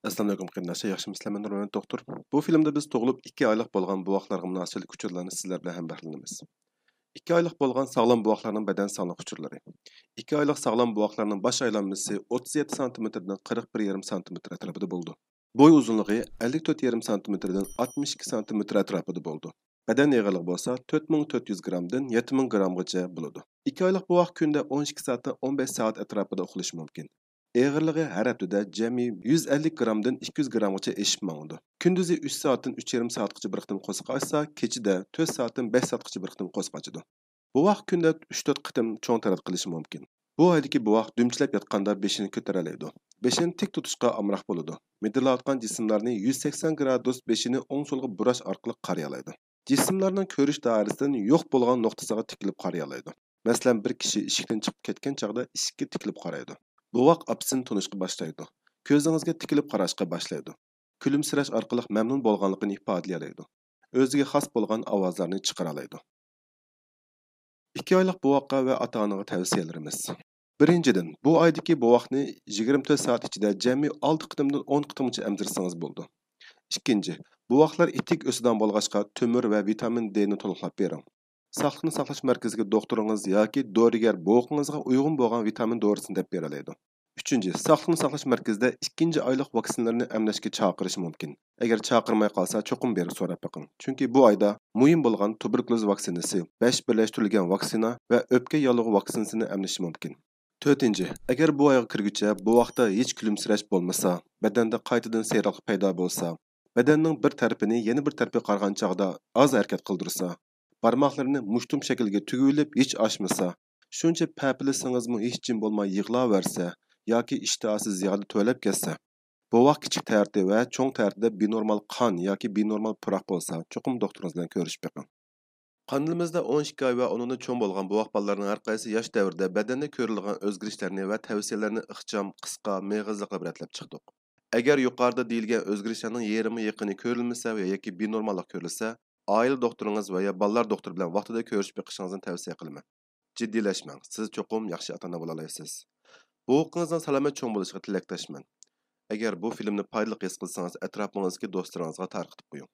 Assalomu alaykum qarindoshlar, yaxshimisizlar? Men doktor. Bu filmda biz tug'ilib 2 oylik bo'lgan buvoqlarga munosabatli uchurlarni sizlar bilan hamrohlanamiz. 2 oylik bo'lgan sog'lom buvoqlarning badan sog'liq uchurlari. 2 oylik sog'lom buvoqlarning bosh aylanmasi 37 sm dan 41,5 sm atrofida bo'ldi. Bo'y uzunligi 54,5 sm dan 62 sm atrofida bo'ldi. Badan yig'iligi bo'lsa 4400 gramdan 7000 gramgacha bo'ladi. 2 oylik buvoq kunda 12 soatdan 15 soat atrofida uxlashi mumkin. Eğirliği her haftada cemi 150 gramdan 200 gramgacha eşip mağındı. Kündüzü 3 saatin 3,5 saatgacha bir qitim qo'shiq açsa, kechida 4 saatin 5 saatgacha bir qitim qo'shiq açıdı. Bu vaqt kunda 3-4 qitim cho'ng tarat qilishi mumkin. Bu oydagi bu vaqt dumchilab yotganda beshini ko'taralaydi. Beshini tik tutishga amroq bo'ladi. Midilayotgan jismlarni 180 gradus beshini o'ng so'lga burash orqali qarayalaydi. Jismlarning ko'rish doirasidan yo'q bo'lgan nuqtasiga tikilib qarayalaydi. Masalan, bir kishi eshikdan chiqib ketgan chaqda eshikka tikilib qaraydi. Buvoq apsini tunishga boshlaydi. Ko'zingizga tikilib qarashga boshlaydi. Kulimsirash orqali mamnun bo'lganligini ifodalaydi. O'ziga xos bo'lgan ovozlarni chiqara oladi. 2 oylik buvoqqa va ota-onaga tavsiyalarimiz. Birinchidan, bu oydagi buvoqni 24 soat ichida jami 6 qitimdan 10 qitimgacha emdirsangiz bo'ldi. Ikkinchi, buvoqlar itik o'sidan bo'lg'achqa temir va vitamin D ni to'liqlab bering. Sog'liqni saqlash markaziga doktoringiz yoki dorigar buvoqingizga uyg'un bo'lgan vitamin dorisini deb beralaydi. Uchinchi, sog'liqni saqlash markazida 2 oylik vaksinalarni emlashga chaqirish mumkin. Agar chaqirmay qolsa, cho'qim berib so'rab boqing. Chunki bu oyda muhim bo'lgan tuberkuloz vaksinasi, 5 birlashtirilgan vaksina va o'pka yolg'i vaksinasini emlash mumkin. To'rtinchi, agar bu oyga kirguncha bu vaqtda hech kulimsirash bo'lmasa, badanda qaytadan seyraqlik paydo bo'lsa, badanning bir tarafini yana bir tarafiga qarag'an chog'da oz harakat qildirsa, barmoqlarini mushtum shaklga tugilib hech oshmasa, shuncha papilasingizmi hech jim bo'lmay yig'laversa yoki ishtihosi ziyoda to'lab ketsa, bu vaqt kichik tarti va cho'ng tartida binormal qon yoki binormal puroq bo'lsa, cho'qim doktoringiz bilan ko'rishib boqing. Qonimizda 12 oy va undan cho'ng bo'lgan buvoq bolalarning har qaysi yosh davrida badanda ko'rilgan o'zgarishlarni va tavsiyalarni ixcham, qisqa, meg'izliq ratlab chiqdik. Agar yuqorida deyilgan o'zgarishlarning yarmi yaqini ko'rilmasa yoki binormallik ko'rilsa, oila doktoringiz va ya bolalar doktori bilan vaqtida ko'rishib beqishingizni tavsiya qilaman. Jiddiylashmang. Siz cho'qim yaxshi ota-ona bo'la olasiz. Buvoqingizning salomat cho'ng bo'lishiga tilakdoshman. Agar bu filmni foydali his qilsangiz, atrofingizga do'stlaringizga tarqatib qo'ying.